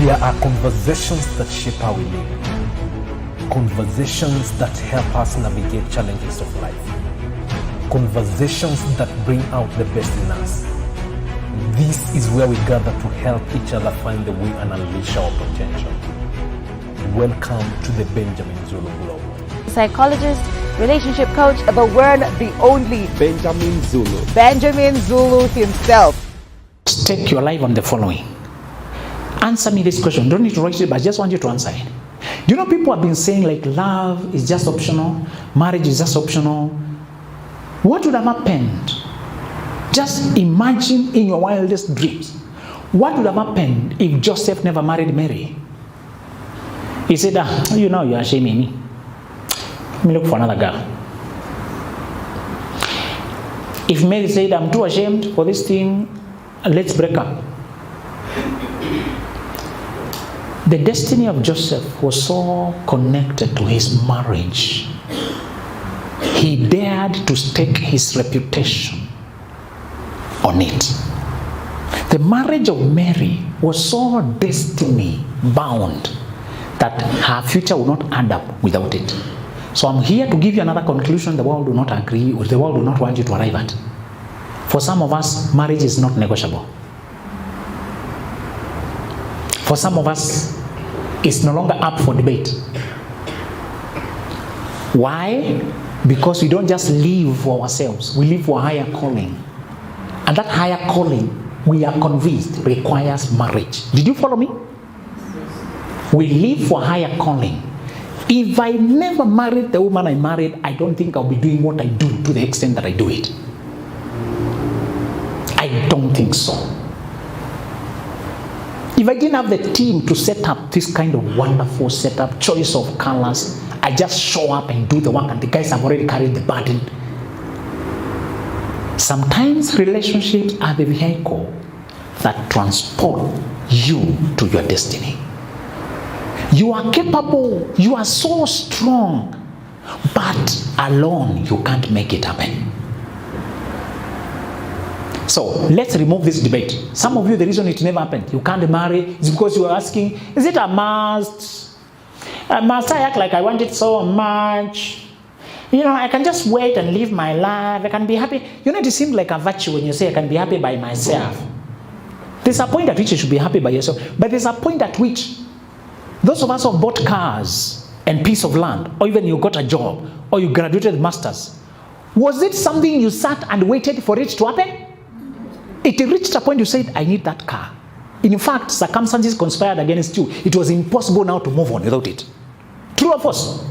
There are conversations that shape how we live. Conversations that help us navigate challenges of life. Conversations that bring out the best in us. This is where we gather to help each other find the way and unleash our potential. Welcome to the Benjamin Zulu Global. Psychologist, relationship coach, the one, the only Benjamin Zulu. Benjamin Zulu himself. Stake your life on the following. Answer me this question. Don't need to write it, but I just want you to answer it. Do you know people have been saying like love is just optional, marriage is just optional? What would have happened? Just imagine in your wildest dreams. What would have happened if Joseph never married Mary? He said, you know, you are shaming me. Let me look for another girl. If Mary said, I'm too ashamed for this thing, let's break up. The destiny of Joseph was so connected to his marriage. He dared to stake his reputation on it. The marriage of Mary was so destiny bound that her future would not add up without it. So I'm here to give you another conclusion the world will not agree with, the world will not want you to arrive at. For some of us, marriage is not negotiable. For some of us, it's no longer up for debate. Why? Because we don't just live for ourselves, we live for a higher calling. And that higher calling, we are convinced, requires marriage. Did you follow me? We live for a higher calling. If I never married the woman I married, I don't think I'll be doing what I do to the extent that I do it. I don't think so. If I didn't have the team to set up this kind of wonderful setup, choice of colors, I just show up and do the work and the guys have already carried the burden. Sometimes relationships are the vehicle that transport you to your destiny. You are capable, you are so strong, but alone you can't make it happen. So let's remove this debate. Some of you, the reason it never happened, you can't marry, is because you are asking, is it a must? Must I act like I want it so much? You know, I can just wait and live my life. I can be happy. You know, it seems like a virtue when you say I can be happy by myself. There's a point at which you should be happy by yourself. But there's a point at which those of us who have bought cars and piece of land, or even you got a job, or you graduated masters, was it something you sat and waited for it to happen? It reached a point you said, I need that car. In fact, circumstances conspired against you. It was impossible now to move on without it. True or false?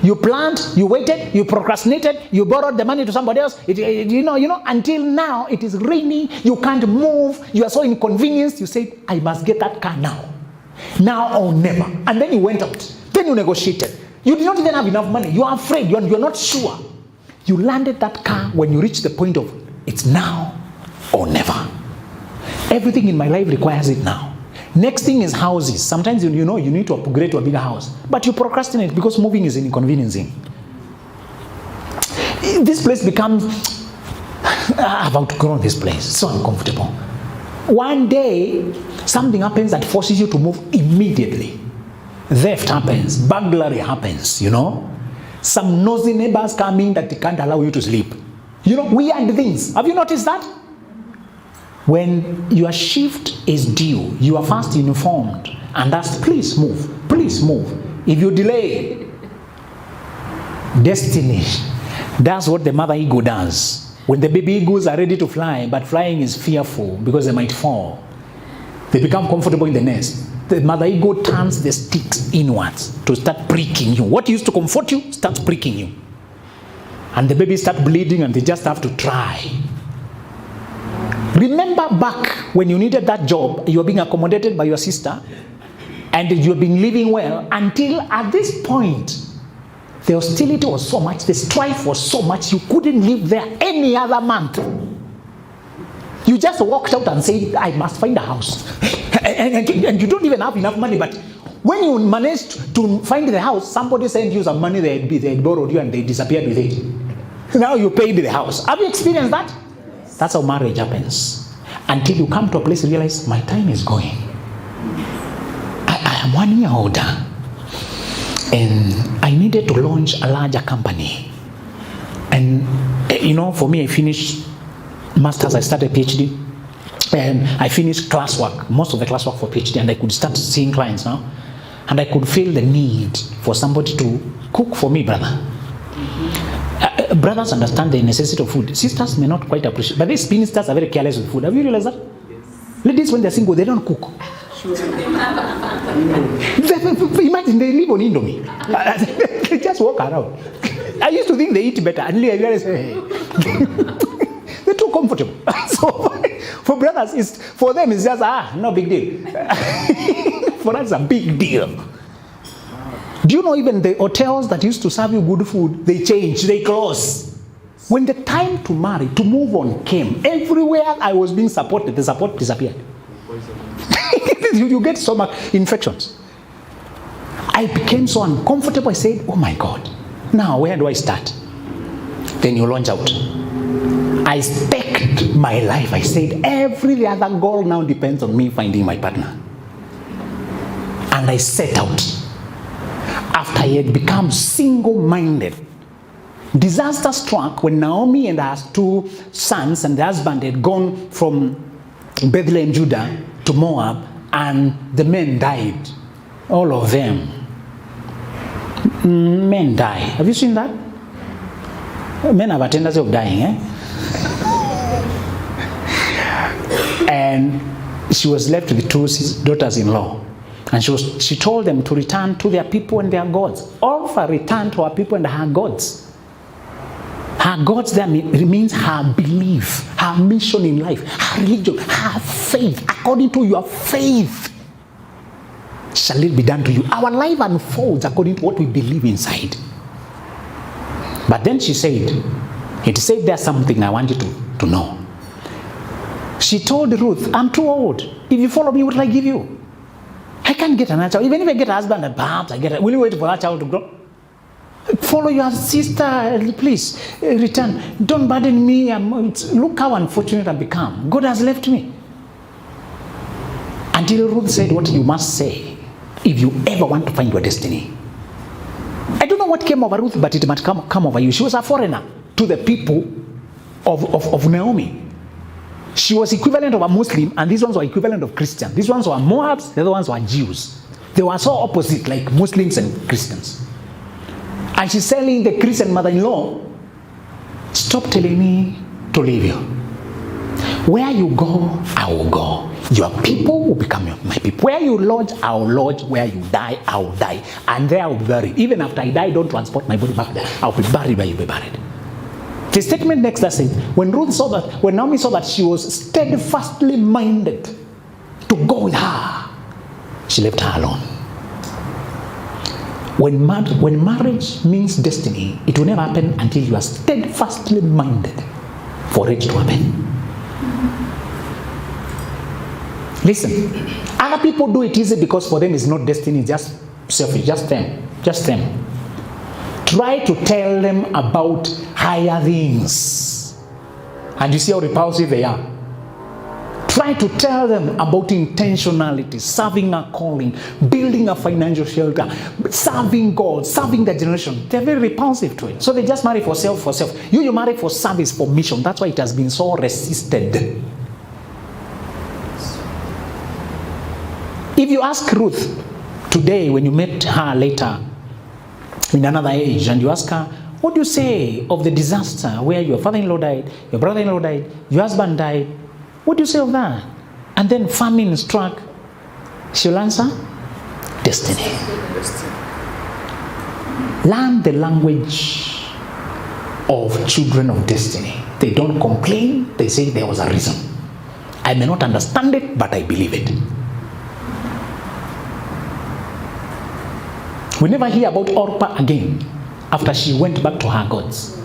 You planned, you waited, you procrastinated, you borrowed the money to somebody else. You know, until now it is raining, you can't move, you are so inconvenienced, you said, I must get that car now. Now or never. And then you went out. Then you negotiated. You did not even have enough money. You are afraid, you're not sure. You landed that car when you reached the point of, it's now or never. Everything in my life requires it now. Next thing is houses. Sometimes you know you need to upgrade to a bigger house, but you procrastinate because moving is inconveniencing. This place becomes, I've outgrown this place, it's so uncomfortable. One day, something happens that forces you to move immediately. Theft happens, burglary happens, you know. Some nosy neighbors come in that can't allow you to sleep. You know, weird things. Have you noticed that? When your shift is due, you are first informed and asked, please move, please move. If you delay, destiny does what the mother eagle does. When the baby eagles are ready to fly, but flying is fearful because they might fall, they become comfortable in the nest. The mother eagle turns the sticks inwards to start pricking you. What used to comfort you starts pricking you. And the baby starts bleeding and they just have to try. Remember back when you needed that job, you were being accommodated by your sister and you were being living well until at this point, the hostility was so much, the strife was so much, you couldn't live there any other month. You just walked out and said, I must find a house. and you don't even have enough money, but when you managed to find the house, somebody sent you some money they had borrowed you and they disappeared with it. Now you paid the house. Have you experienced that? That's how marriage happens. Until you come to a place and realize, my time is going. I'm 1 year older, and I needed to launch a larger company. And for me, I finished master's, I started PhD, and I finished classwork, most of the classwork for PhD, and I could start seeing clients now. And I could feel the need for somebody to cook for me, brother. Brothers understand the necessity of food. Sisters may not quite appreciate, but these ministers are very careless with food. Have you realized that? Yes. Ladies, when they're single, they don't cook. Sure. Imagine they live on Indomie. They just walk around. I used to think they eat better, and I realized, hey, they're too comfortable. So for brothers, for them, it's just, no big deal. For us, a big deal. Do you know even the hotels that used to serve you good food, they change, they close. When the time to marry, to move on came, everywhere I was being supported, the support disappeared. You get stomach infections. I became so uncomfortable. I said, oh my God, now where do I start? Then you launch out. I staked my life. I said, every other goal now depends on me finding my partner. And I set out. After I had become single-minded, disaster struck when Naomi and her 2 sons and the husband had gone from Bethlehem, Judah to Moab, and the men died. All of them. Men die. Have you seen that? Men have a tendency of dying, And she was left with 2 daughters-in-law. And she told them to return to their people and their gods. Orpha returned to her people and her gods. Her gods there means her belief, her mission in life, her religion, her faith. According to your faith, shall it be done to you. Our life unfolds according to what we believe inside. But then she said, it said there's something I want you to know. She told Ruth, I'm too old. If you follow me, what will I give you? I can't get another child. Even if I get a husband, perhaps I get will you wait for that child to grow? Follow your sister, please. Return. Don't burden me. Look how unfortunate I've become. God has left me. Until Ruth said what you must say if you ever want to find your destiny. I don't know what came over Ruth, but it might come over you. She was a foreigner to the people of Naomi. She was equivalent of a Muslim, and these ones were equivalent of Christian. These ones were Moabs, the other ones were Jews. They were so opposite, like Muslims and Christians. And she's telling the Christian mother-in-law, stop telling me to leave you. Where you go, I will go. Your people will become my people. Where you lodge, I will lodge. Where you die, I will die. And there I will be buried. Even after I die, don't transport my body back there. I will be buried where you will be buried. The statement next that says, when Naomi saw that she was steadfastly minded to go with her, she left her alone. When marriage means destiny, it will never happen until you are steadfastly minded for it to happen. Listen, other people do it easy because for them it's not destiny, it's just selfish, just them. Try to tell them about higher things, and you see how repulsive they are. Try to tell them about intentionality, serving a calling, building a financial shelter, serving God, serving the generation. They're very repulsive to it. So they just marry for self. You marry for service, for mission. That's why it has been so resisted. If you ask Ruth today, when you met her later in another age, and you ask her, what do you say of the disaster where your father-in-law died, your brother-in-law died, your husband died? What do you say of that? And then famine struck. She'll answer, destiny. Learn the language of children of destiny. They don't complain. They say there was a reason. I may not understand it, but I believe it. We never hear about Orpah again after she went back to her gods.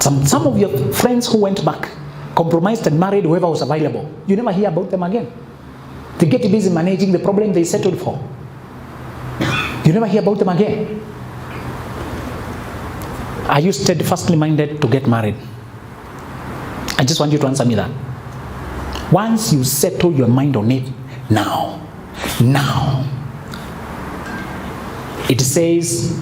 Some of your friends who went back, compromised and married whoever was available, you never hear about them again. They get busy managing the problem they settled for. You never hear about them again. Are you steadfastly minded to get married? I just want you to answer me that. Once you settle your mind on it, now, Now, it says,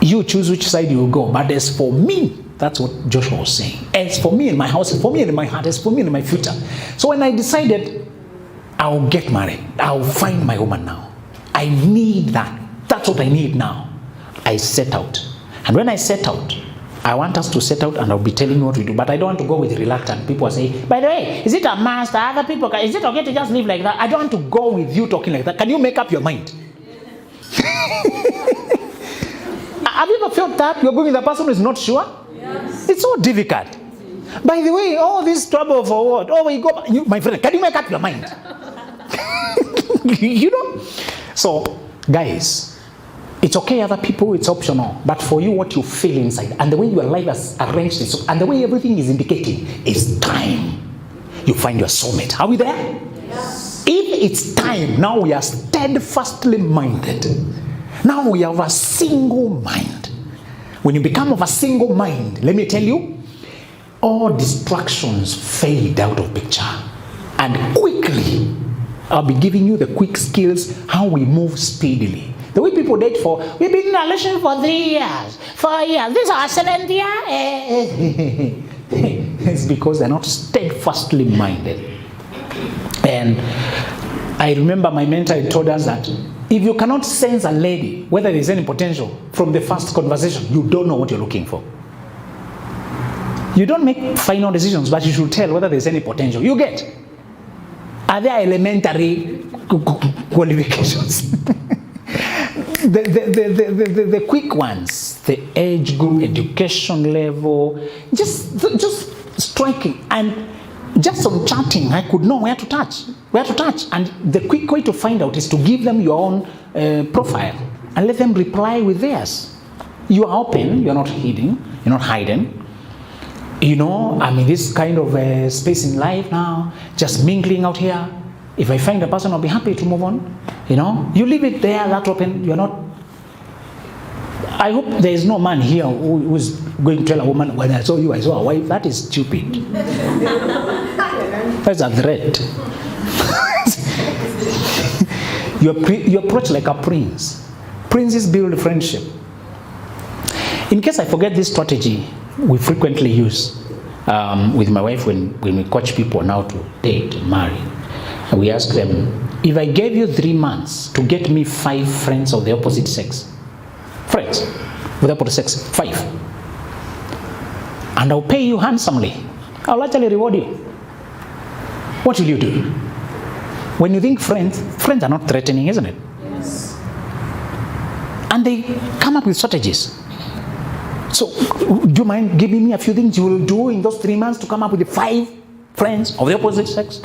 you choose which side you will go. But as for me, that's what Joshua was saying. As for me and my house, as for me and my heart, as for me and my future. So when I decided I'll get married, I'll find my woman now. I need that. That's what I need now. I set out. And when I set out, I want us to set out and I'll be telling you what we do. But I don't want to go with reluctant. People are saying, by the way, is it a must? Other people, is it okay to just live like that? I don't want to go with you talking like that. Can you make up your mind? Have you ever felt that? You're going with a person who is not sure? Yes. It's so difficult. By the way, all this trouble for what? Oh, you go, my friend, can you make up your mind? You know? So, guys, it's okay, other people, it's optional. But for you, what you feel inside, and the way your life has arranged it, and the way everything is indicating, is time. You find your soulmate. Are we there? Yes. If it's time, now we are steadfastly minded. Now we have a single mind. When you become of a single mind, let me tell you, all distractions fade out of picture. And quickly, I'll be giving you the quick skills, how we move speedily. The way people date for, we've been in a relationship for 3 years, 4 years, this is our 7th year. It's because they're not steadfastly minded. And I remember my mentor told us that if you cannot sense a lady, whether there's any potential from the first conversation, you don't know what you're looking for. You don't make final decisions, but you should tell whether there's any potential. You get? Are there elementary qualifications? the quick ones, the age group, education level, just striking. And just on chatting, I could know where to touch. And the quick way to find out is to give them your own profile and let them reply with theirs. You are open, you're not hiding, you're not hiding. You know, I'm in this kind of space in life now, just mingling out here. If I find a person, I'll be happy to move on. You know, you leave it there, that open, you're not. I hope there is no man here who's going to tell a woman, when I saw you, I saw a wife. That is stupid. That's a threat. You approach like a prince. Princes build friendship. In case I forget this strategy, we frequently use with my wife when we coach people now to date, marry. And we ask them, if I gave you 3 months to get me 5 friends of the opposite sex, friends with the opposite sex, 5, and I'll pay you handsomely, I'll actually reward you, what will you do? When you think friends are not threatening, isn't it? Yes. And they come up with strategies. So, do you mind giving me a few things you will do in those 3 months to come up with the 5 friends of the opposite sex?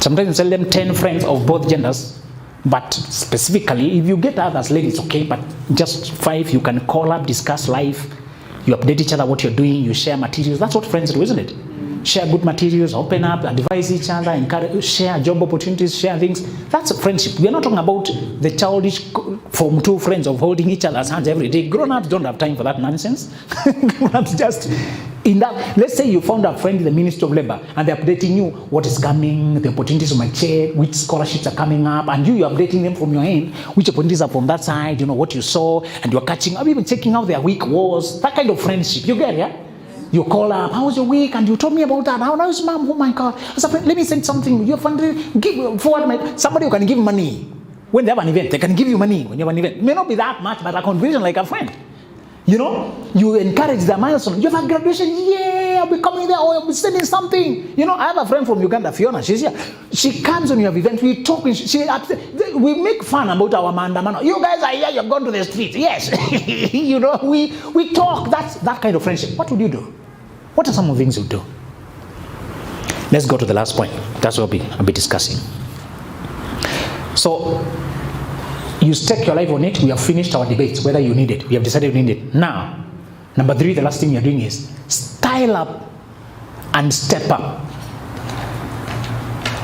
Sometimes you tell them 10 friends of both genders, but specifically, if you get others, ladies, okay, but just 5, you can call up, discuss life, you update each other what you're doing, you share materials. That's what friends do, isn't it? Share good materials, open up, advise each other, encourage, share job opportunities, share things. That's a friendship. We're not talking about the childish Form 2 friends of holding each other's hands every day. Grown-ups don't have time for that nonsense. Grown-ups just in that. Let's say you found a friend in the Ministry of Labor and they're updating you what is coming, the opportunities on my check, which scholarships are coming up, and you're updating them from your end, which opportunities are from that side, you know, what you saw, and you're catching up, even checking out their week was. That kind of friendship. You get it, yeah? You call up, how was your week? And you told me about that. How is mom? Oh my God. Let me send something. You're funding. Give forward somebody who can give money. When they have an event, they can give you money when you have an event. It may not be that much, but a conversation like a friend. You know, you encourage the milestone. You have a graduation, yeah, I'll be coming there, or I'll be sending something. You know, I have a friend from Uganda, Fiona, she's here. She comes when you have events, we talk, we make fun about our mandamano. You guys are here, you've gone to the streets. Yes. You know, we talk, that's that kind of friendship. What would you do? What are some of the things you do? Let's go to the last point. That's what I'll be discussing. So, you stake your life on it. We have finished our debates, whether you need it. We have decided you need it. Now, number 3, the last thing you're doing is style up and step up.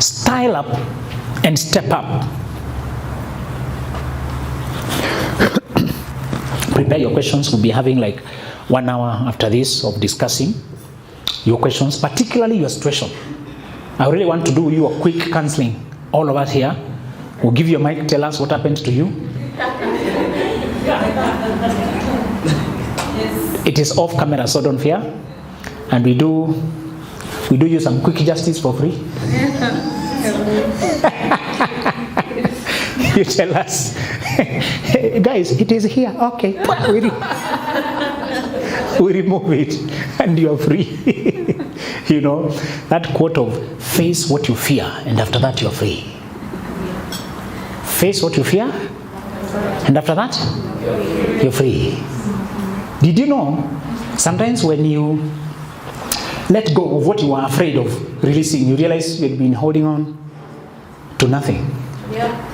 Style up and step up. Prepare your questions. We'll be having like 1 hour after this of discussing your questions, particularly your situation. I really want to do you a quick counseling. All of us here. We'll give you a mic, tell us what happened to you. It is off camera, so don't fear. And we do you some quick justice for free. You tell us, hey, guys, it is here. Okay, we remove it, and you are free. You know, that quote of face what you fear, and after that you are free. Face what you fear, and after that you're free. Did you know, sometimes when you let go of what you are afraid of releasing, you realize you've been holding on to nothing. Yeah.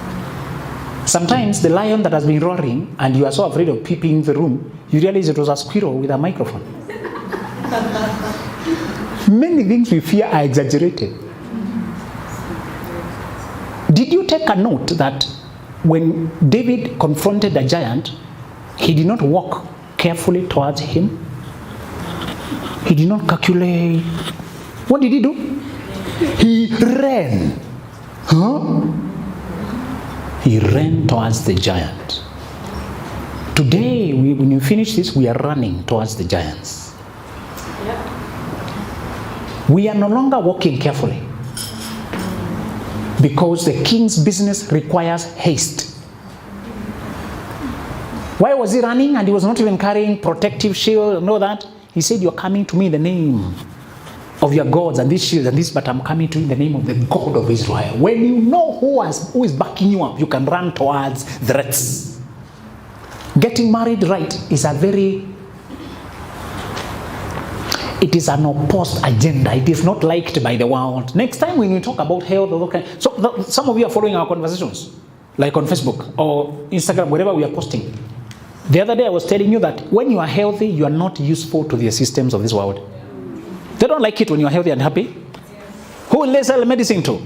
Sometimes the lion that has been roaring and you are so afraid of peeping the room, you realize it was a squirrel with a microphone. Many things we fear are exaggerated. Did you take a note that when David confronted the giant, he did not walk carefully towards him? He did not calculate. What did he do? He ran. He ran towards the giant. Today, when you finish this, we are running towards the giants. We are no longer walking carefully because the king's business requires haste. Why was he running and he was not even carrying protective shield and all that? He said, you're coming to me in the name of your gods and this shield and this, but I'm coming to you in the name of the God of Israel. When you know who is backing you up, you can run towards threats. Getting married right is it is an opposed agenda. It is not liked by the world. Next time when we talk about health, some of you are following our conversations, like on Facebook or Instagram, wherever we are posting. The other day I was telling you that when you are healthy, you are not useful to the systems of this world. They don't like it when you are healthy and happy. Who will they sell medicine to?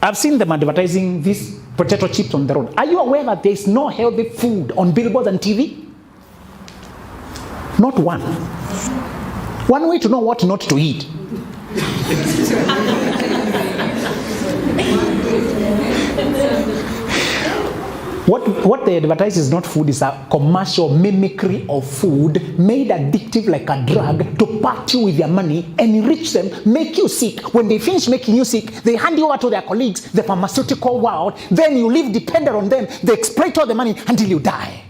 I've seen them advertising these potato chips on the road. Are you aware that there is no healthy food on billboards and TV? Not one. One way to know what not to eat. What they advertise is not food, is a commercial mimicry of food made addictive like a drug to part you with their money, enrich them, make you sick. When they finish making you sick, they hand you over to their colleagues, the pharmaceutical world. Then you live dependent on them. They exploit all the money until you die.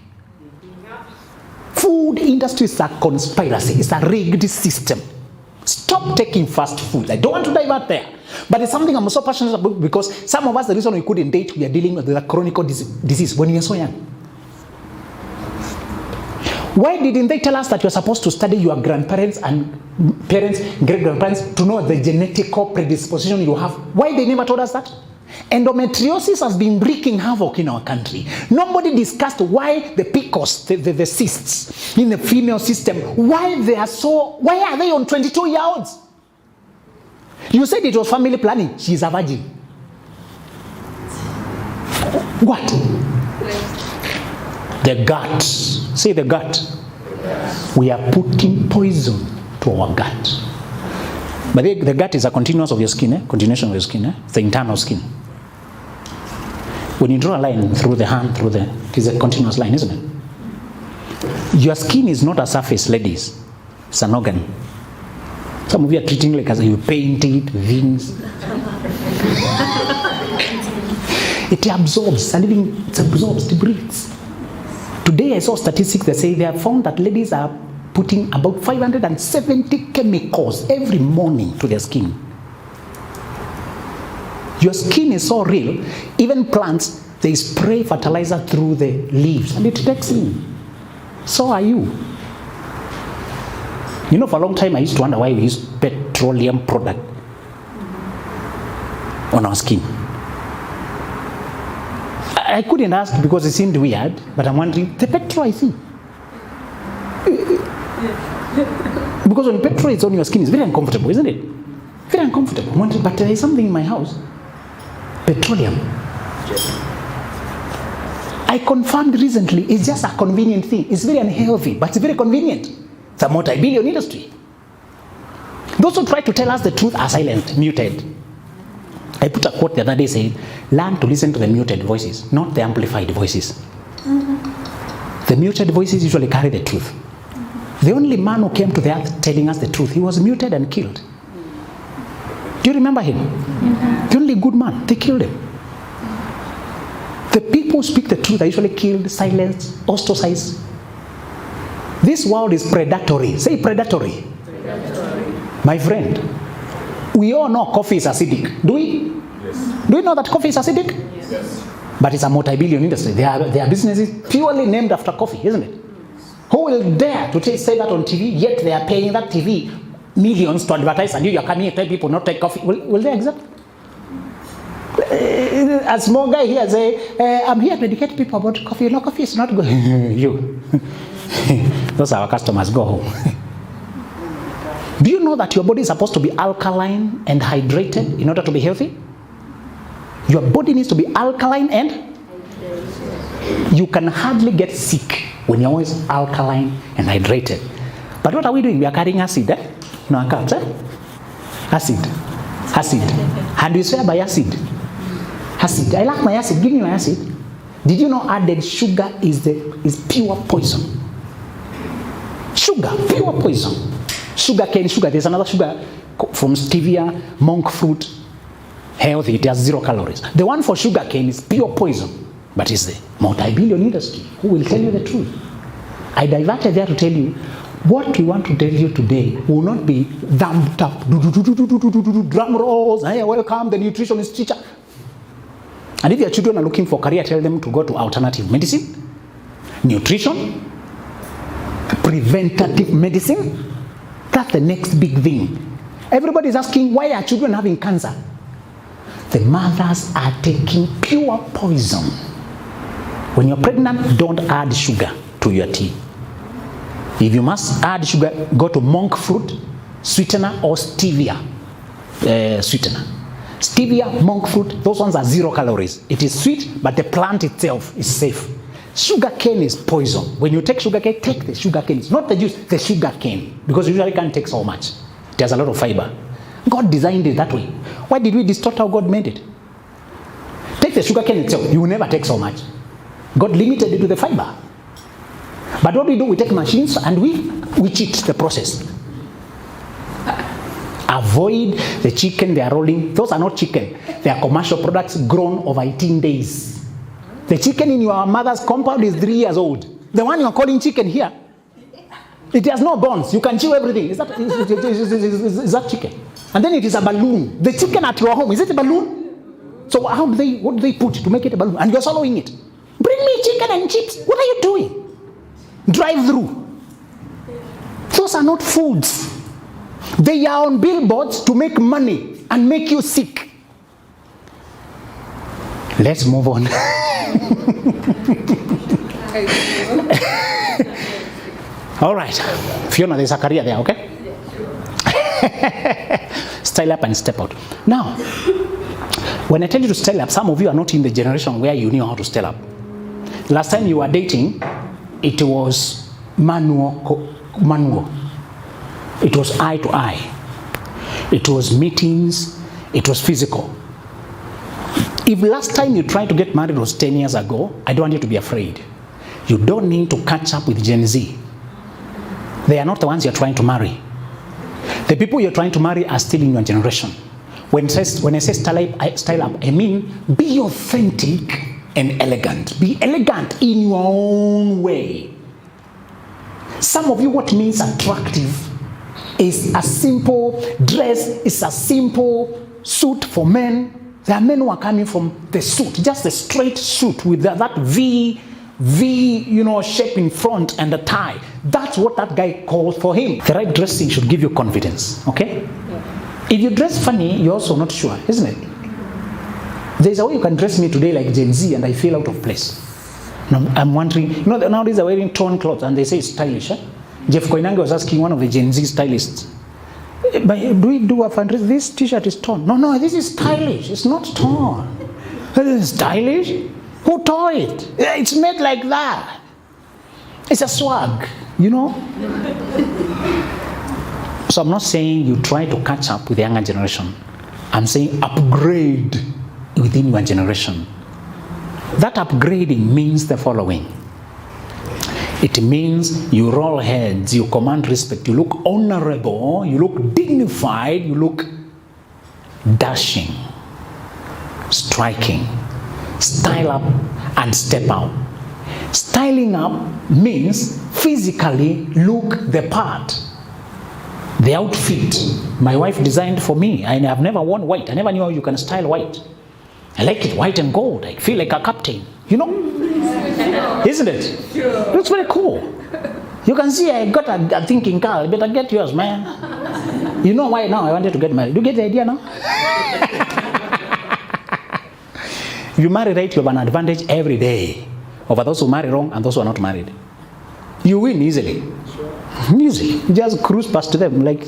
Food industry is a conspiracy. It's a rigged system. Stop taking fast food. I don't want to divert there. But it's something I'm so passionate about because some of us, the reason we couldn't date, we are dealing with the chronic disease when we are so young. Why didn't they tell us that you're supposed to study your grandparents and parents, great-grandparents to know the genetical predisposition you have? Why they never told us that? Endometriosis has been wreaking havoc in our country. Nobody discussed why the PCOS, the cysts in the female system, why are they on 22-year-olds? You said it was family planning. She's a virgin. What? The gut. Say the gut. We are putting poison to our gut. But the gut is a continuous of your skin, continuation of your skin, the internal skin. When you draw a line through the hand, it is a continuous line, isn't it? Your skin is not a surface, ladies. It's an organ. Some of you are treating like as you paint it, things. It absorbs, it breathes. Today I saw statistics that say they have found that ladies are putting about 570 chemicals every morning to their skin. Your skin is so real, even plants, they spray fertilizer through the leaves and it takes in. So are you. You know, for a long time I used to wonder why we use petroleum product on our skin. I couldn't ask because it seemed weird, but I'm wondering, the petrol I see. Because when petrol is on your skin, it's very uncomfortable, isn't it? Very uncomfortable. I'm wondering, but there is something in my house. Petroleum. I confirmed recently, it's just a convenient thing. It's very unhealthy, but it's very convenient. It's a multi-billion industry. Those who try to tell us the truth are silent, muted. I put a quote the other day saying, learn to listen to the muted voices, not the amplified voices. The muted voices usually carry the truth. The only man who came to the earth telling us the truth, he was muted and killed. Do you remember him? The only good man, they killed him. The people who speak the truth are usually killed, silenced, ostracized. This world is predatory. Say predatory. My friend, we all know coffee is acidic. Do we? Yes. Do you know that coffee is acidic? Yes. But it's a multi-billion industry. There are businesses purely named after coffee, isn't it? Who will dare to say that on TV, yet they are paying that TV millions to advertise, and you are coming and tell people not to take coffee? Will they accept? A small guy here say, I'm here to educate people about coffee. No, coffee is not good. You. Those are our customers. Go home. Do you know that your body is supposed to be alkaline and hydrated in order to be healthy? Your body needs to be alkaline and you can hardly get sick when you're always alkaline and hydrated. But what are we doing? We are carrying acid. No, I can't. Acid. And we swear by acid. Acid. I like my acid. Give me my acid. Did you know added sugar is pure poison? Sugar, pure poison. Sugar cane sugar. There's another sugar from stevia, monk fruit. Healthy, it has 0 calories. The one for sugar cane is pure poison, but it's the multi-billion industry who will tell you the truth. I diverted there to tell you what we want to tell you today will not be thumbed up, drum rolls, hey, welcome the nutritionist teacher. And if your children are looking for career, tell them to go to alternative medicine, nutrition, preventative medicine. That's the next big thing. Everybody is asking, why are children having cancer? The mothers are taking pure poison. When you're pregnant, don't add sugar to your tea. If you must add sugar, go to monk fruit, sweetener, or stevia sweetener. Stevia, monk fruit, those ones are 0 calories. It is sweet, but the plant itself is safe. Sugar cane is poison. When you take sugar cane, take the sugar cane. It's not the juice, the sugar cane. Because you usually can't take so much. It has a lot of fiber. God designed it that way. Why did we distort how God made it? Take the sugar cane itself, you will never take so much. God limited it to the fiber. But what we do, we take machines and we cheat the process. Avoid the chicken they are rolling. Those are not chicken. They are commercial products grown over 18 days. The chicken in your mother's compound is 3 years old. The one you are calling chicken here, it has no bones. You can chew everything. Is that chicken? And then it is a balloon. The chicken at your home, is it a balloon? So what do they put to make it a balloon? And you're swallowing it. Bring me chicken and chips. What are you doing? Drive through. Those are not foods. They are on billboards to make money and make you sick. Let's move on. All right. Fiona, there's a career there, okay? Style up and step out. Now, when I tell you to style up, some of you are not in the generation where you knew how to style up. Last time you were dating, it was manual. It was eye to eye. It was meetings. It was physical. If last time you tried to get married was 10 years ago, I don't want you to be afraid. You don't need to catch up with Gen Z. They are not the ones you're trying to marry. The people you're trying to marry are still in your generation. When I say style up, I mean be authentic and elegant. Be elegant in your own way. Some of you, what means attractive is a simple dress, is a simple suit for men. There are men who are coming from the suit, just a straight suit with that V, shape in front and a tie. That's what that guy calls for him. The right dressing should give you confidence, okay? Yeah. If you dress funny, you're also not sure, isn't it? There's a way you can dress me today like Gen Z and I feel out of place. Now, I'm wondering, nowadays they're wearing torn clothes and they say it's stylish. Jeff Koinange was asking one of the Gen Z stylists, but do we do a fundraiser? This t-shirt is torn. No, this is stylish. It's not torn. This is stylish? Who tore it? It's made like that. It's a swag, So I'm not saying you try to catch up with the younger generation. I'm saying upgrade within your generation. That upgrading means the following. It means you roll heads, you command respect, you look honorable, you look dignified, you look dashing, striking, style up and step out. Styling up means physically look the part. The outfit my wife designed for me, I have never worn white. I never knew how you can style white. I like it white and gold. I feel like a captain, you know? Isn't it? Sure. Looks very cool. You can see I got a thinking car. Better get yours, man. You know why now I wanted to get married. Do you get the idea now? If you marry right, you have an advantage every day over those who marry wrong and those who are not married. You win easily. Sure. Easy. You just cruise past them. Like,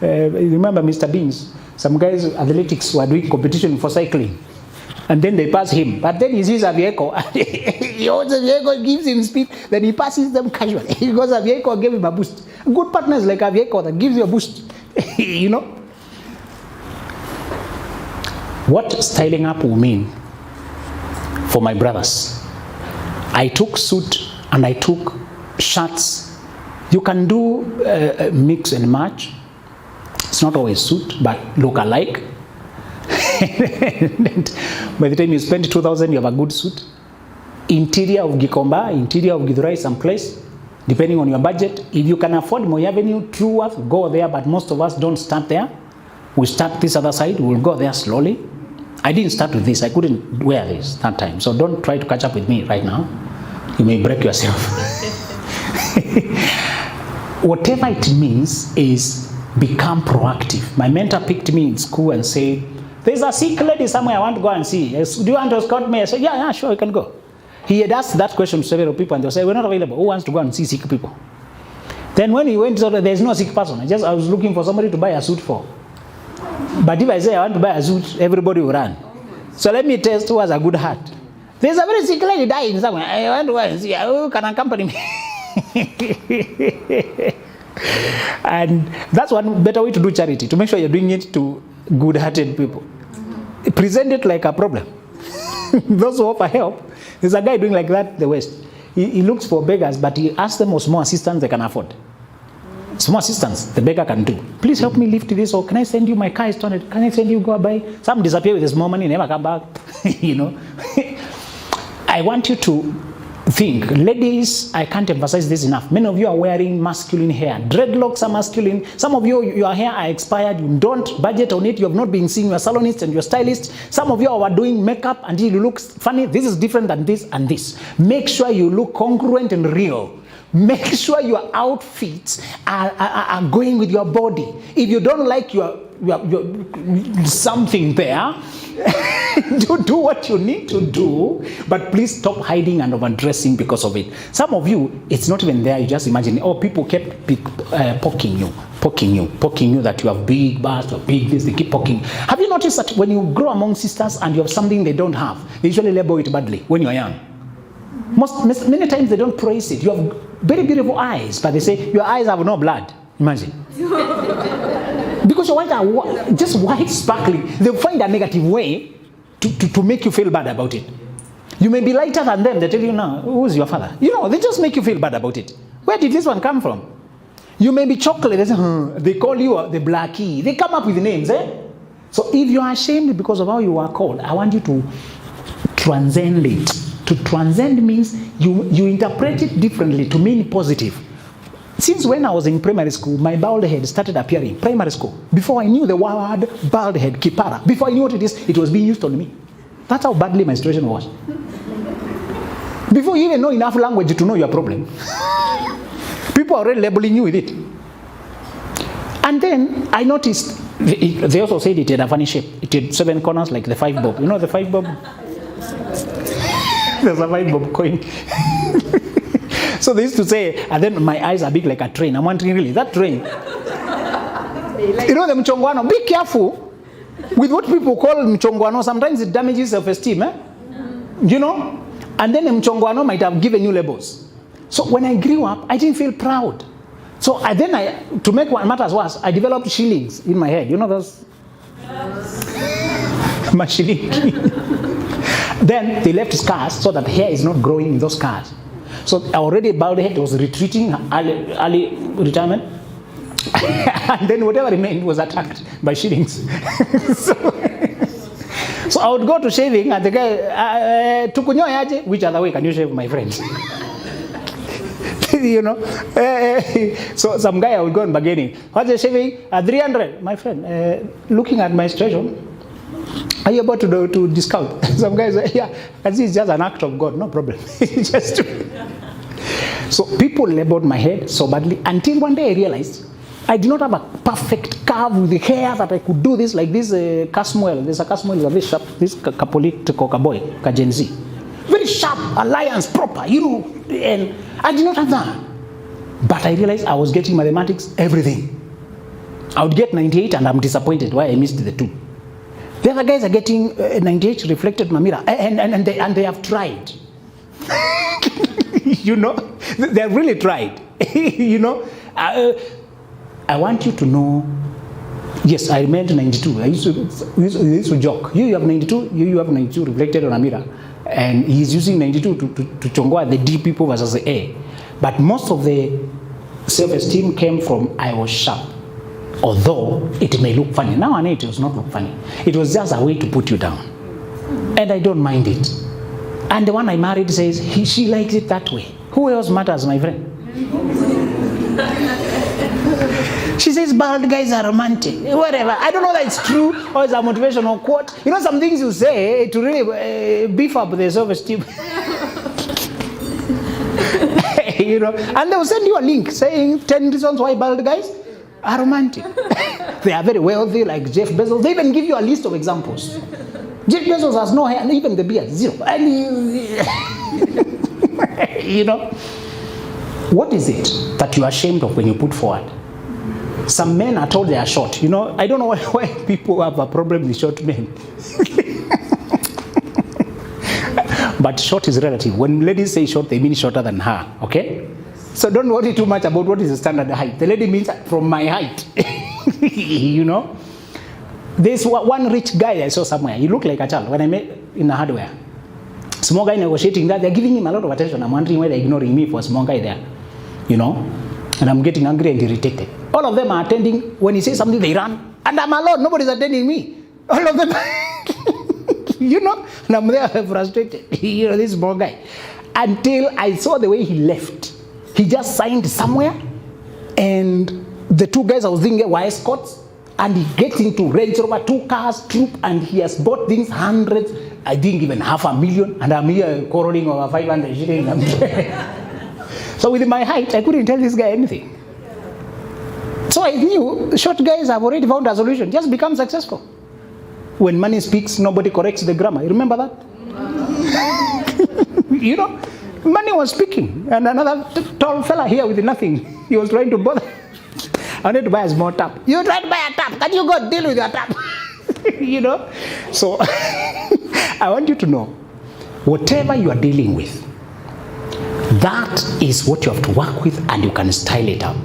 remember Mr. Beans? Some guys, athletics, were doing competition for cycling. And then they pass him. But then he sees a vehicle. He owns a vehicle, gives him speed. Then he passes them casually. Because a vehicle gave him a boost. Good partners like a vehicle that gives you a boost. You know? What styling up will mean for my brothers. I took suit and I took shirts. You can do mix and match. It's not always suit, but look alike. By the time you spend 2,000, you have a good suit. Interior of Gikomba, interior of Githurai, someplace, depending on your budget. If you can afford Moi Avenue, True Worth, go there, but most of us don't start there. We start this other side, we'll go there slowly. I didn't start with this, I couldn't wear this that time, so don't try to catch up with me right now. You may break yourself. Whatever it means is become proactive. My mentor picked me in school and said, there's a sick lady somewhere I want to go and see. Do you want to escort me? I said, yeah, sure, you can go. He had asked that question to several people and they said, we're not available. Who wants to go and see sick people? Then when he went, there's no sick person. I was looking for somebody to buy a suit for. But if I say I want to buy a suit, everybody will run. So let me test who has a good heart. There's a very sick lady dying somewhere. I want to go and see. Who can accompany me? And that's one better way to do charity, to make sure you're doing it to good-hearted people. Present it like a problem. Those who offer help, there's a guy doing like that in the West. He looks for beggars, but he asks them for small assistance they can afford. Small assistance the beggar can do. Please help me lift this, or can I send you my car is torn? Can I send you go buy? Some disappear with the small money, never come back. You know. I want you to think, ladies, I can't emphasize this enough. Many of you are wearing masculine hair. Dreadlocks are masculine. Some of you, your hair are expired. You don't budget on it. You have not been seeing your salonist and your stylist. Some of you are doing makeup until you look funny. This is different than this and this. Make sure you look congruent and real. Make sure your outfits are going with your body. If you don't like your something there, do what you need to do, but please stop hiding and overdressing because of it. Some of you, it's not even there. You just imagine, people kept poking you that you have big butts or big this. They keep poking. Have you noticed that when you grow among sisters and you have something they don't have, they usually label it badly when you're young? Many times they don't praise it. You have very beautiful eyes, but they say your eyes have no blood. Imagine. Because your eyes are just white, sparkling. They'll find a negative way to make you feel bad about it. You may be lighter than them. They tell you, now, who's your father? You know, they just make you feel bad about it. Where did this one come from? You may be chocolate. They say, they call you the blackie. They come up with names. So if you are ashamed because of how you are called, I want you to transcend it. To transcend means you interpret it differently to mean positive. Since when I was in primary school, my bald head started appearing. Primary school. Before I knew the word bald head, kipara, before I knew what it is, it was being used on me. That's how badly my situation was. Before you even know enough language to know your problem, people are already labeling you with it. And then I noticed, they also said it had a funny shape. It had 7 corners like the 5 bob. You know the 5 bob? There's a 5 bob coin. So they used to say, and then my eyes are big like a train. I'm wondering, really, that train? You know the mchongwano, be careful with what people call mchongwano. Sometimes it damages self-esteem. You know? And then the mchongwano might have given you labels. So when I grew up, I didn't feel proud. So to make matters worse, I developed shillings in my head. You know those Mashilingi. Then they left scars so that hair is not growing in those scars. So already bald head was retreating, early retirement. And then whatever remained was attacked by shillings. So I would go to shaving and the guy, tukunyoyaje, which other way can you shave, my friend? You know, so some guy I would go and bargaining. What's the shaving? 300, my friend. Looking at my situation, are you about to discount? Some guys say, yeah, this is just an act of God, no problem. Just so people labeled my head so badly until one day I realized I did not have a perfect curve with the hair that I could do this like this Casmuel. There's a Casmuel, very sharp, this Capolit Coca boy, Gen Z. Very sharp, alliance, proper, you know, and I did not have that. But I realized I was getting mathematics, everything. I would get 98 and I'm disappointed why I missed the 2. The other guys are getting 98 reflected in my mirror, and they have tried. You know, they have really tried. You know, I want you to know, yes, I meant 92. I used to joke. You have 92, you have 92 reflected on a mirror. And he's using 92 to chongoa the D people versus the A. But most of the self-esteem came from I was sharp. Although it may look funny. Now it was not look funny. It was just a way to put you down. And I don't mind it. And the one I married says, she likes it that way. Who else matters, my friend? She says bald guys are romantic. Whatever. I don't know that it's true or it's a motivational quote. You know, some things you say to really beef up the self-esteem. You know, and they will send you a link saying 10 reasons why bald guys are romantic. They are very wealthy, like Jeff Bezos. They even give you a list of examples. Jeff Bezos has no hair, and even the beard, 0. And you know, what is it that you are ashamed of when you put forward? Some men are told they are short. You know, I don't know why people have a problem with short men. But short is relative. When ladies say short, they mean shorter than her, okay? So don't worry too much about what is the standard height. The lady means from my height. You know? There's one rich guy I saw somewhere. He looked like a child when I met in the hardware. Small guy negotiating that. They're giving him a lot of attention. I'm wondering why they're ignoring me for a small guy there. You know? And I'm getting angry and irritated. All of them are attending. When he says something, they run. And I'm alone. Nobody's attending me. All of them. You know? And I'm there frustrated. You know, this small guy. Until I saw the way he left. He just signed somewhere. And the 2 guys I was thinking were escorts. And he gets into Range Rover, 2 cars, troop. And he has bought things, hundreds. I think even $500,000. And I'm here quarreling over 500 shillings. So with my height, I couldn't tell this guy anything. So I knew short guys have already found a solution. Just become successful. When money speaks, nobody corrects the grammar. You remember that? You know, money was speaking. And another tall fella here with nothing. He was trying to bother. I need to buy a small tap. You try to buy a tap. Can you go deal with your tap? You know? So I want you to know, whatever you are dealing with, that is what you have to work with, and you can style it out.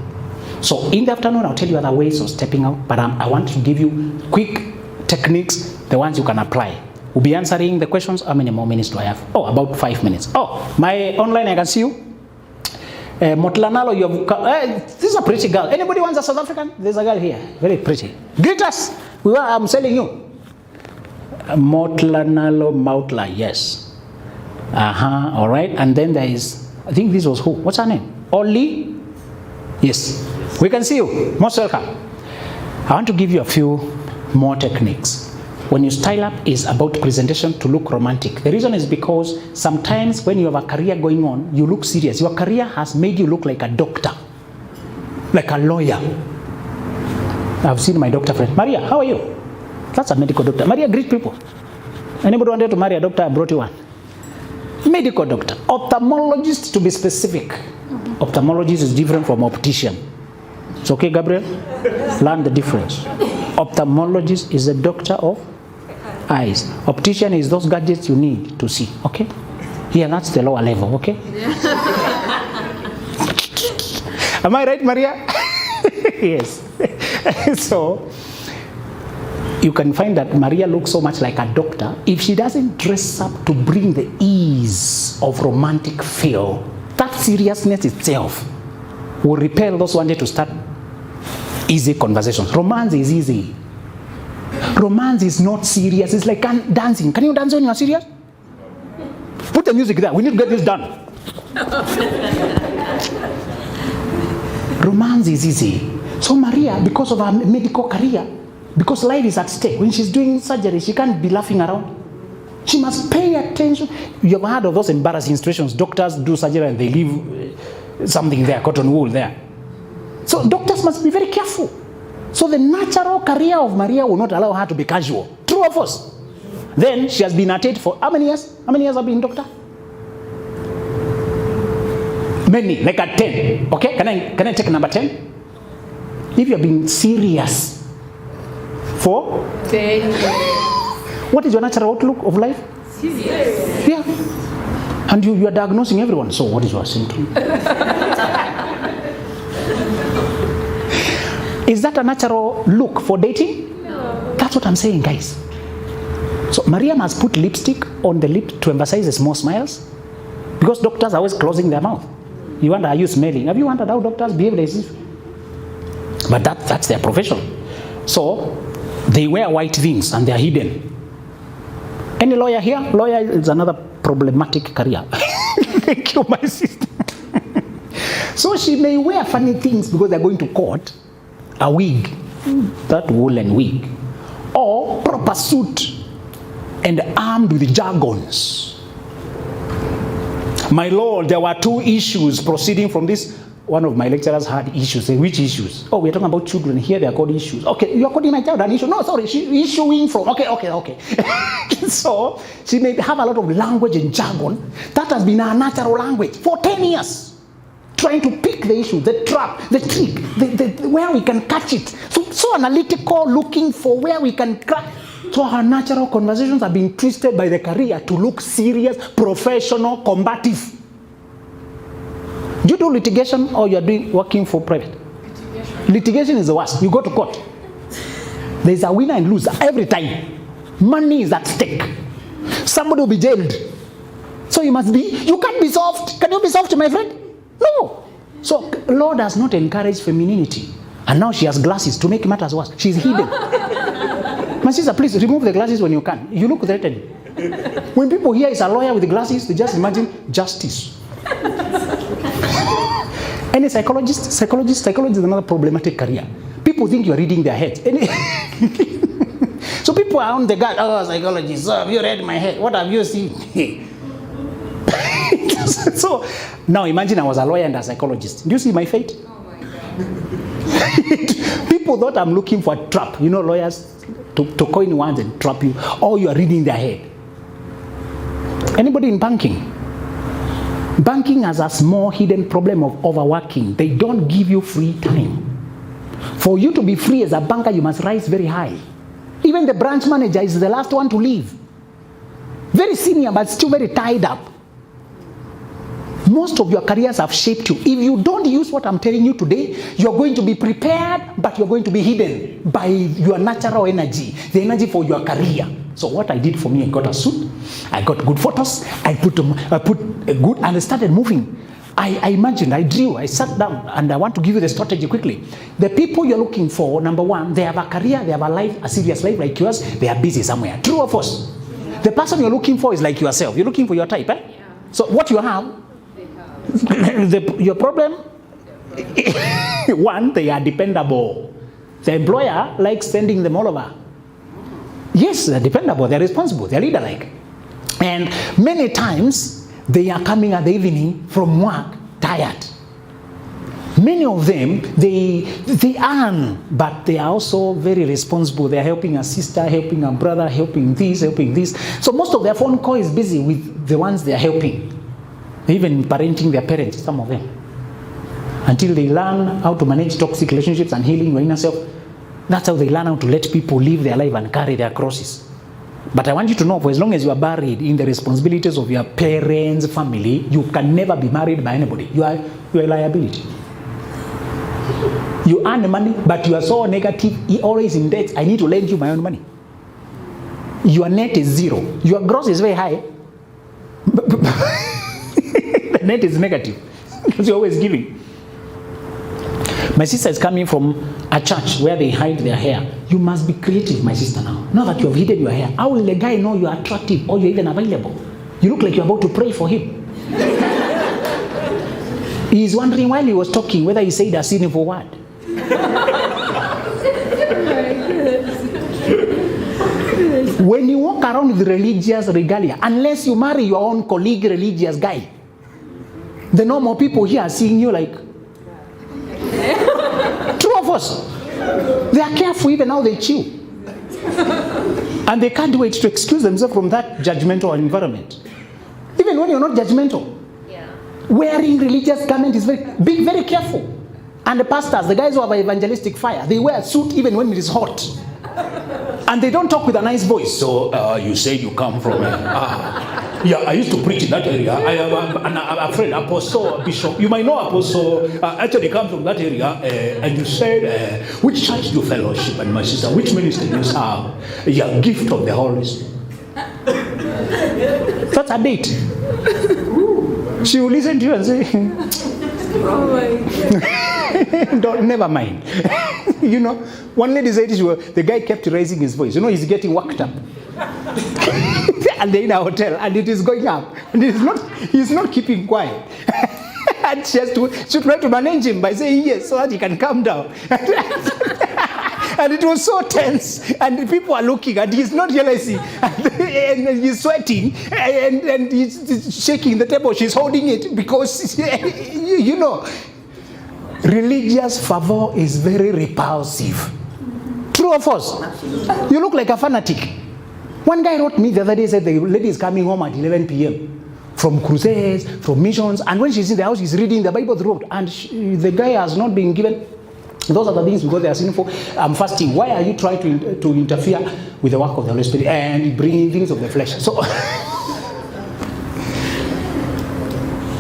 So in the afternoon, I'll tell you other ways of stepping out, but I want to give you quick techniques, the ones you can apply. We'll be answering the questions. How many more minutes do I have? Oh, about 5 minutes. Oh, my online, I can see you. Motlanalo, you have, this is a pretty girl. Anybody wants a South African? There's a girl here, very pretty. Greet us. I'm selling you. Motlanalo Mautla, yes. All right. And then there is, I think this was who? What's her name? Oli? Yes. We can see you. Most welcome. I want to give you a few more techniques. When you style up, is about presentation to look romantic. The reason is because sometimes when you have a career going on, you look serious. Your career has made you look like a doctor, like a lawyer. I've seen my doctor friend. Maria, how are you? That's a medical doctor. Maria, greet people. Anybody wanted to marry a doctor? I brought you one. Medical doctor. Ophthalmologist, to be specific. Ophthalmologist is different from optician. It's okay, Gabriel? Learn the difference. Ophthalmologist is a doctor of eyes. Optician is those gadgets you need to see. Okay? Yeah, that's the lower level. Okay? Am I right, Maria? Yes. So, you can find that Maria looks so much like a doctor if she doesn't dress up to bring the ease of romantic feel. That seriousness itself will repel those wanting to start easy conversations. Romance is easy. Romance is not serious. It's like dancing. Can you dance when you're serious? Put the music there. We need to get this done. Romance is easy. So Maria, because of her medical career, because life is at stake, when she's doing surgery, she can't be laughing around. She must pay attention. You have heard of those embarrassing situations. Doctors do surgery and they leave something there, cotton wool there. So doctors must be very careful. So the natural career of Maria will not allow her to be casual. True or false? Then she has been at it for how many years? How many years have been doctor? Many, like at 10. Okay, can I take number 10? If you have been serious for 10 years. What is your natural outlook of life? Serious. Yeah. And you are diagnosing everyone. So what is your symptom? Is that a natural look for dating? No. That's what I'm saying, guys. So Maria must put lipstick on the lip to emphasize the small smiles, because doctors are always closing their mouth. You wonder, are you smelling? Have you wondered how doctors behave as if? But that's their profession. So they wear white things and they are hidden. Any lawyer here? Lawyer is another problematic career. Thank you, my sister. So she may wear funny things because they're going to court. A wig, that woolen wig, or proper suit and armed with jargons. My Lord, there were 2 issues proceeding from this. One of my lecturers had issues. Say, which issues? Oh, we're talking about children. Here they are called issues. Okay, you're calling my child an issue? No, sorry, she issuing from. Okay. So she may have a lot of language and jargon. That has been her natural language for 10 years. Trying to pick the issue, the trap, the trick, where we can catch it. So analytical, looking for where we can crack. So her natural conversations are being twisted by the career to look serious, professional, combative. Do you do litigation or you are working for private? Litigation is the worst. You go to court. There's a winner and loser every time. Money is at stake. Somebody will be jailed. So you can't be soft. Can you be soft, my friend? No. So Lord does not encourage femininity. And now she has glasses to make matters worse. She's hidden. My sister, please remove the glasses when you can. You look threatening. When people hear it's a lawyer with glasses, they just imagine justice. Any psychologist? Psychology is another problematic career. People think you're reading their heads. So people are on the guard. Oh, psychologist, so have you read my head? What have you seen? So now imagine I was a lawyer and a psychologist. Do you see my fate? Oh my God. People thought I'm looking for a trap. You know, lawyers to coin words and trap you. Or you are reading their head. Anybody in banking? Banking has a small hidden problem of overworking. They don't give you free time. For you to be free as a banker, you must rise very high. Even the branch manager is the last one to leave. Very senior, but still very tied up. Most of your careers have shaped you. If you don't use what I'm telling you today, you're going to be prepared, but you're going to be hidden by your natural energy, the energy for your career. So what I did for me, I got a suit, I got good photos, I put a good, and I started moving. I imagined, I drew, I sat down, and I want to give you the strategy quickly. The people you're looking for, number one, they have a career, they have a life, a serious life like yours, they are busy somewhere. True or false? The person you're looking for is like yourself. You're looking for your type, eh? Yeah. So what you have, your problem, one, they are dependable. The employer likes sending them all over. Yes, they're dependable, they're responsible, they're leader-like. And many times, they are coming at the evening from work, tired. Many of them, they earn, but they are also very responsible. They are helping a sister, helping a brother, helping this, helping this. So most of their phone call is busy with the ones they are helping. Even parenting their parents, some of them. Until they learn how to manage toxic relationships and healing your inner self. That's how they learn how to let people live their life and carry their crosses. But I want you to know, for as long as you are buried in the responsibilities of your parents' family, you can never be married by anybody. You are a liability. You earn money, but you are so negative, always in debt. I need to lend you my own money. Your net is zero. Your gross is very high. The net is negative because you're always giving. My sister is coming from a church where they hide their hair. You must be creative, my sister, now. Now that you have hidden your hair, how will the guy know you are attractive or you're even available? You look like you're about to pray for him. He's wondering while he was talking whether he said a sinful word. When you walk around with religious regalia, unless you marry your own colleague religious guy, the normal people here are seeing you like, true of us. They are careful even how they chew. And they can't wait to excuse themselves from that judgmental environment. Even when you're not judgmental. Wearing religious garment is being very careful. And the pastors, the guys who have evangelistic fire, they wear a suit even when it is hot. And they don't talk with a nice voice. So you say you come from yeah, I used to preach in that area. I am a friend, apostle, bishop. You might know apostle actually come from that area. And you said, which church do you fellowship? And my sister, which ministry do you serve? Yeah, gift of the Holy Spirit. That's a date. She will listen to you and say, oh my God. Never mind. You know, one lady said the guy kept raising his voice. You know, he's getting worked up. And they're in a hotel and it is going up. And he's not keeping quiet. And she tried to manage him by saying yes so that he can calm down. And it was so tense, and the people are looking, and he's not realizing, and he's sweating, and he's shaking the table. She's holding it because, you know, religious fervor is very repulsive. True of us. You look like a fanatic. One guy wrote me the other day, said the lady is coming home at 11 p.m. from crusades, from missions, and when she's in the house, she's reading the Bible throughout, and the guy has not been given. Those are the things because they are sinful. I'm fasting. Why are you trying to interfere with the work of the Holy Spirit and bringing things of the flesh? So,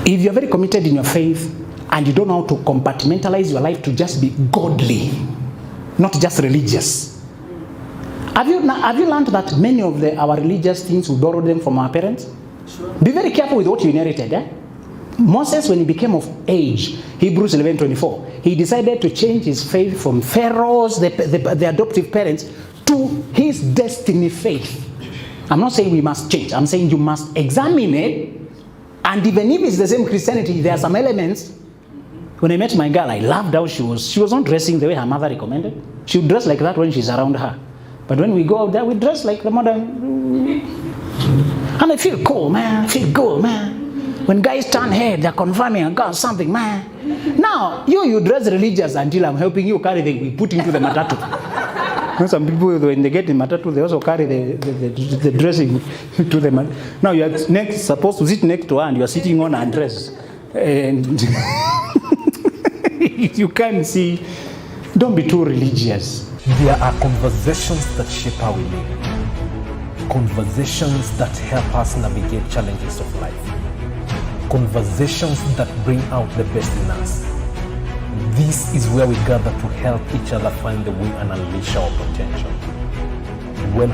if you're very committed in your faith and you don't know how to compartmentalize your life to just be godly, not just religious. Have you learned that many of our religious things, we borrowed them from our parents? Sure. Be very careful with what you inherited. Moses, when he became of age, Hebrews 11:24, he decided to change his faith from Pharaoh's, the adoptive parents, to his destiny faith. I'm not saying we must change. I'm saying you must examine it. And even if it's the same Christianity, there are some elements. When I met my girl, I loved how she was not dressing the way her mother recommended. She would dress like that when she's around her. But when we go out there, we dress like the modern. And I feel cool, man. I feel good, man. When guys turn head, they're confirming I got something, man. Now, you dress religious until I'm helping you carry we put into the matatu. You know, some people, when they get in matatu, they also carry the dressing to the matatu. Now, you're supposed to sit next to her and you're sitting on her dress. And you can see, don't be too religious. There are conversations that shape how we live. Conversations that help us navigate challenges of life. Conversations that bring out the best in us. This is where we gather to help each other find the way and unleash our potential. Welcome.